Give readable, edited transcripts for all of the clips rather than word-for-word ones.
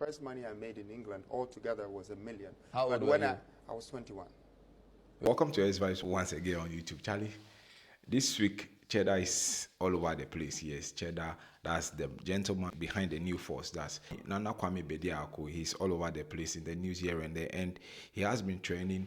first money I made in England altogether was $1 million. How old but were when you? I was 21. Welcome to S-Vibes once again on YouTube. Charlie, this week, Cheddar is all over the place. Yes, Cheddar, that's the gentleman behind the new force. That's Nana Kwame Bediako. He's all over the place in the news here and there. And he has been training.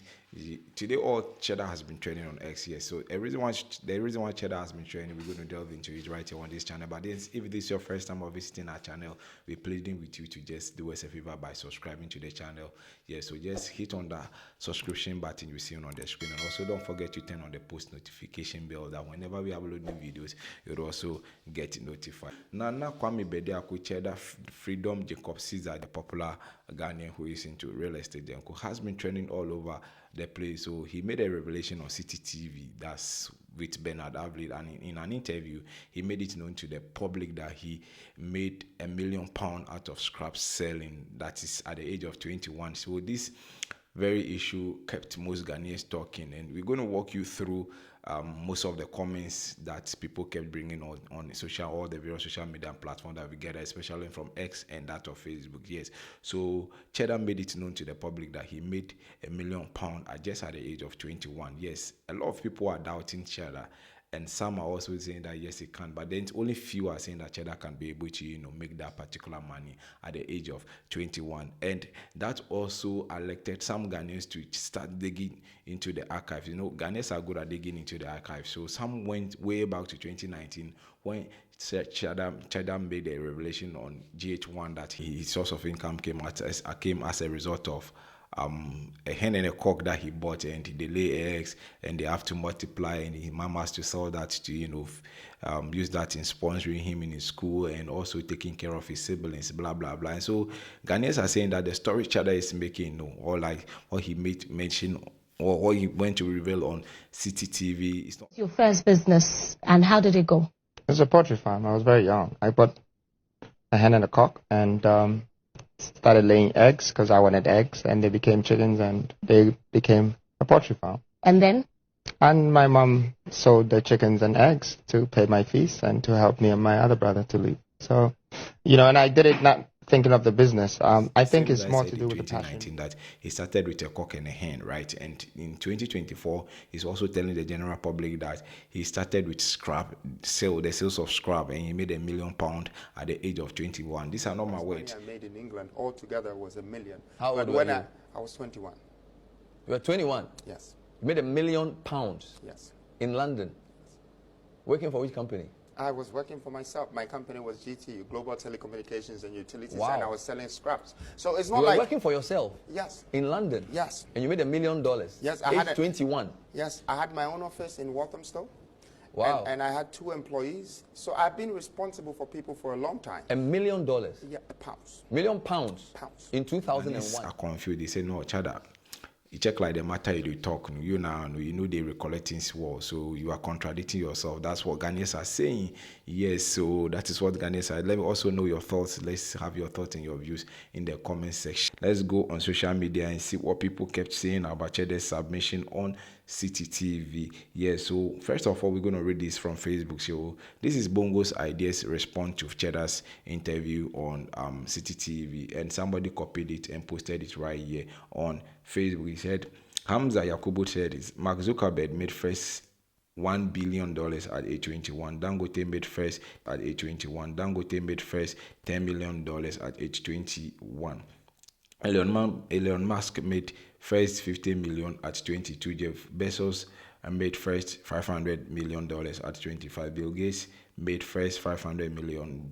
Today, all Cheddar has been training on X. Yes, so the reason why Cheddar has been training, we're going to delve into it right here on this channel. But if this is your first time of visiting our channel, we're pleading with you to just do us a favor by subscribing to the channel. Yes, so just hit on the subscription button you see on the screen. And also don't forget to turn on the post notification bell that whenever we upload new videos, you'll also get notified. Nana Kwame Bediako, Cheddar Freedom Jacob Caesar, the popular Ghanaian who is into real estate, has been training all over the place. So he made a revelation on City TV, that's with Bernard Avlid, and in an interview he made it known to the public that he made £1 million out of scrap selling, that is at the age of 21. So this very issue kept most Ghanaians talking, and we're going to walk you through most of the comments that people kept bringing on all the various social media platforms that we get, especially from X and that of Facebook. Yes, so Cheddar made it known to the public that he made £1 million just at the age of 21. Yes, a lot of people are doubting Cheddar, and some are also saying that yes, he can, but then only few are saying that Cheddar can be able to, make that particular money at the age of 21. And that also elected some Ghanaians to start digging into the archives. Ghanaians are good at digging into the archives. So some went way back to 2019 when Cheddar made a revelation on GH1 that his source of income came as a result of a hen and a cock that he bought, and they lay eggs and they have to multiply, and his mom has to sell that to use that in sponsoring him in his school and also taking care of his siblings, blah blah blah. And so Ghanaians are saying that the story Cheddar is making, or like what he mention or what he went to reveal on City TV, it's not your first business, and how did it go? It was a poultry farm. I was very young. I bought a hen and a cock, and started laying eggs because I wanted eggs, and they became chickens, and they became a poultry farm. And then? And my mom sold the chickens and eggs to pay my fees and to help me and my other brother to live. So, and I did it not thinking of the business. I think it's more to do with the passion. That he started with a cock and a hen, right? And in 2024, he's also telling the general public that he started with the sales of scrap, and he made £1 million at the age of 21. These are not my words. The money I made in England altogether was $1 million. How old but were when you? I was 21. You were 21? Yes. You made £1 million? Yes. In London? Working for which company? I was working for myself. My company was GT, Global Telecommunications and Utilities, Wow. and I was selling scraps. So it's not You were like working for yourself? Yes. In London? Yes. And you made $1 million? Yes, Age 21? Yes, I had my own office in Walthamstow. Wow. And I had 2 employees. So I've been responsible for people for a long time. $1 million? Yeah, pounds. £1 million? Pounds. In Ghanaians 2001? are confused. They say, no, Cheddar, you check like the matter you talk, they recollect things well, so you are contradicting yourself. That's what Ghanaians are saying. Yes, so that is what Ghanaians are. Let me also know your thoughts. Let's have your thoughts and your views in the comment section. Let's go on social media and see what people kept saying about Cheddar's submission on City TV. Yes, so first of all, we're going to read this from Facebook. So this is Bongo's Ideas response to Cheddar's interview on City TV, and somebody copied it and posted it right here on Facebook. He said, Hamza Yakubu said, Mark Zuckerberg made first $1 billion at age 21. Dangote made first at age 21. Dangote made first $10 million at age 21. Elon Musk made first $50 million at 22. Jeff Bezos made first $500 million at 25. Bill Gates made first $500 million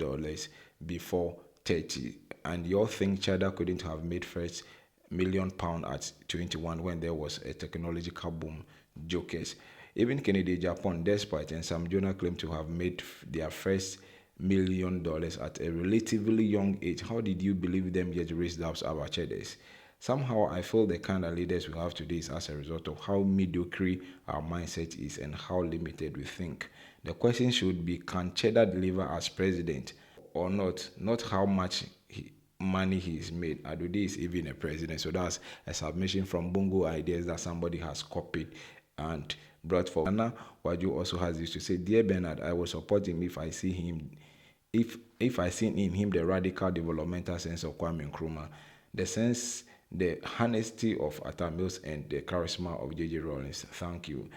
before 30. And you all think Cheddar couldn't have made first £1 million at 21 when there was a technological boom? Jokers. Even Kennedy Japan, despite, and some Jonah claim to have made their first $1 million at a relatively young age. How did you believe them yet raise doubts about Cheddars? Somehow I feel the kind of leaders we have today is as a result of how mediocre our mindset is and how limited we think. The question should be, can Cheddar deliver as president or not? Not how much money he's made. Adude is even a president. So that's a submission from Bongo Ideas that somebody has copied and brought forward. Anna Waju also has this to say, Dear Bernard, I will support him if I see him. If if I seen in him the radical developmental sense of Kwame Nkrumah, the sense, the honesty of Atta Mills, and the charisma of J.J. Rawlings. Thank you.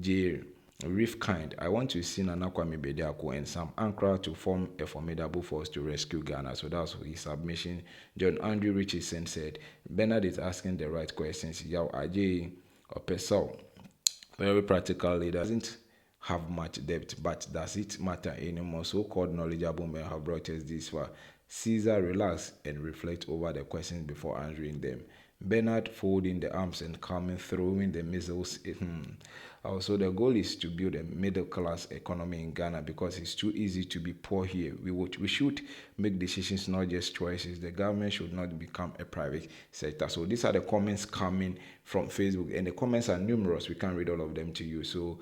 J. Rifkind, I want to see Nana Kwame Bediako and Sam Ankara to form a formidable force to rescue Ghana. So that's his submission. John Andrew Richardson said, Bernard is asking the right questions. Yao Ajay or Pesau, very practical leader, doesn't have much depth, but does it matter anymore? So-called knowledgeable men have brought us this far. Caesar, relax and reflect over the questions before answering them. Bernard folding the arms and calming, throwing the missiles. Also, the goal is to build a middle-class economy in Ghana because it's too easy to be poor here. We should make decisions, not just choices. The government should not become a private sector. So these are the comments coming from Facebook, and the comments are numerous. We can't read all of them to you. So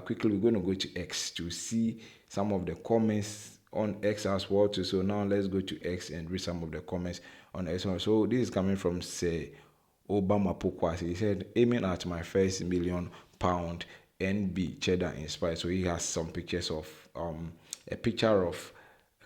quickly, we're going to go to X to see some of the comments on X as well too. So now let's go to X and read some of the comments on X. So this is coming from say Obama Pokwasi. He said, aiming at my first £1 million NB Cheddar inspired. So he has some pictures of a picture of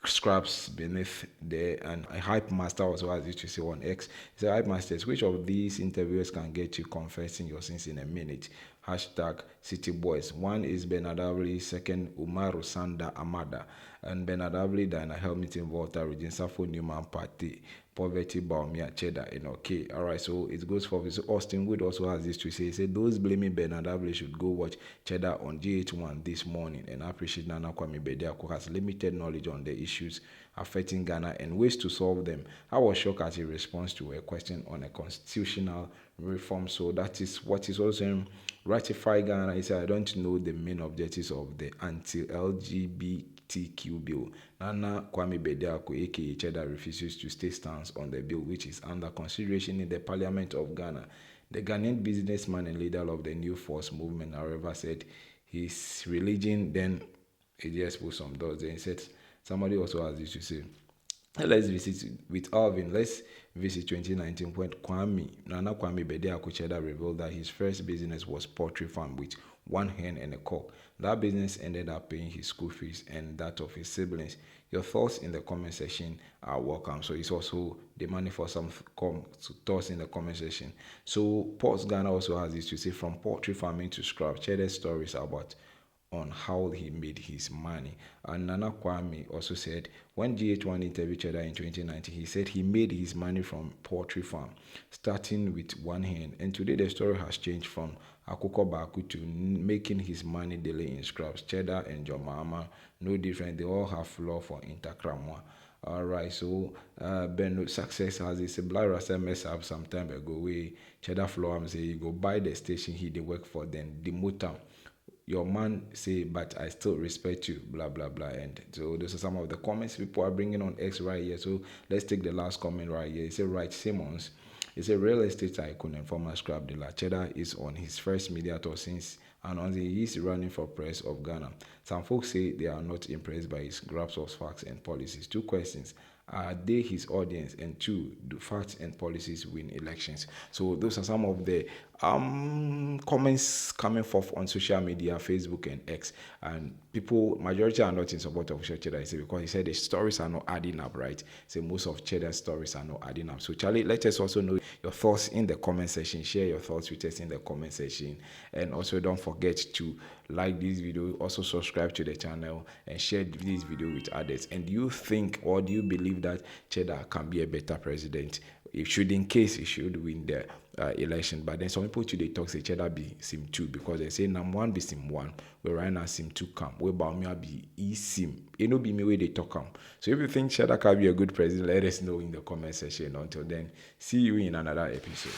scraps beneath there, and a hype master also has used to say on X. He said, hype masters, which of these interviewers can get you confessing your sins in a minute? Hashtag City Boys. One is Bernard Avli, second Umaru Sanda Amada, and Bernard Avli, Dana Helmington Volta, Regine Safo Newman Party, Poverty Baumia Cheddar in okay. Alright, so it goes for so Austin Wood also has this to say. He said those blaming Bernard Avli should go watch Cheddar on GH1 this morning and appreciate Nana Kwame Bediako has limited knowledge on the issues affecting Ghana and ways to solve them. I was shocked at his response to a question on a constitutional reform. So that is what is also ratify Ghana. He said, I don't know the main objectives of the anti-LGBTQ bill. Nana Kwame Bediako, aka Cheddar, refuses to stay stance on the bill, which is under consideration in the Parliament of Ghana. The Ghanaian businessman and leader of the New Force movement, however, said his religion, then he just put some dots. Then he said, somebody also has this to say. Let's visit with Alvin. Let's visit 2019 when Nana Kwame Bediako Cheddar revealed that his first business was poultry farm with one hen and a cock. That business ended up paying his school fees and that of his siblings. Your thoughts in the comment section are welcome. So it's also demanding for some thoughts in the comment section. So Port Ghana also has this to say, from poultry farming to scrap, Cheddar stories about on how he made his money. And Nana Kwame also said, when GH1 interviewed Cheddar in 2019, he said he made his money from poultry farm, starting with one hen. And today the story has changed from Akoko Baku to making his money daily in scraps. Cheddar and Jomama, no different. They all have law for intercramwa. Alright, so Ben Success has this Black Rasta mess up some time ago. We Cheddar Flow say you go buy the station he did work for, then demote him. Your man say, but I still respect you, blah, blah, blah. And so those are some of the comments people are bringing on X right here. So let's take the last comment right here. He said, Right Simmons is a real estate tycoon and former scrap dealer. Cheddar is on his first media tour since announcing he is running for press of Ghana. Some folks say they are not impressed by his grasp of facts and policies. Two questions. Are they his audience? And two, do facts and policies win elections? So those are some of the comments coming forth on social media, Facebook and X. And people, majority are not in support of Cheddar, because he said the stories are not adding up, right? So most of Cheddar's stories are not adding up. So Charlie, let us also know your thoughts in the comment section. Share your thoughts with us in the comment section. And also don't forget to like this video, also subscribe to the channel and share this video with others. And do you think, or do you believe that Cheddar can be a better president? It should, in case he should win the election. But then some people today talk say Cheddar be sim 2 because they say number 1 be sim 1, where right now sim 2 come, where Baumia be e sim. It no be me where they talk come. So if you think Cheddar can be a good president, let us know in the comment section. Until then, see you in another episode.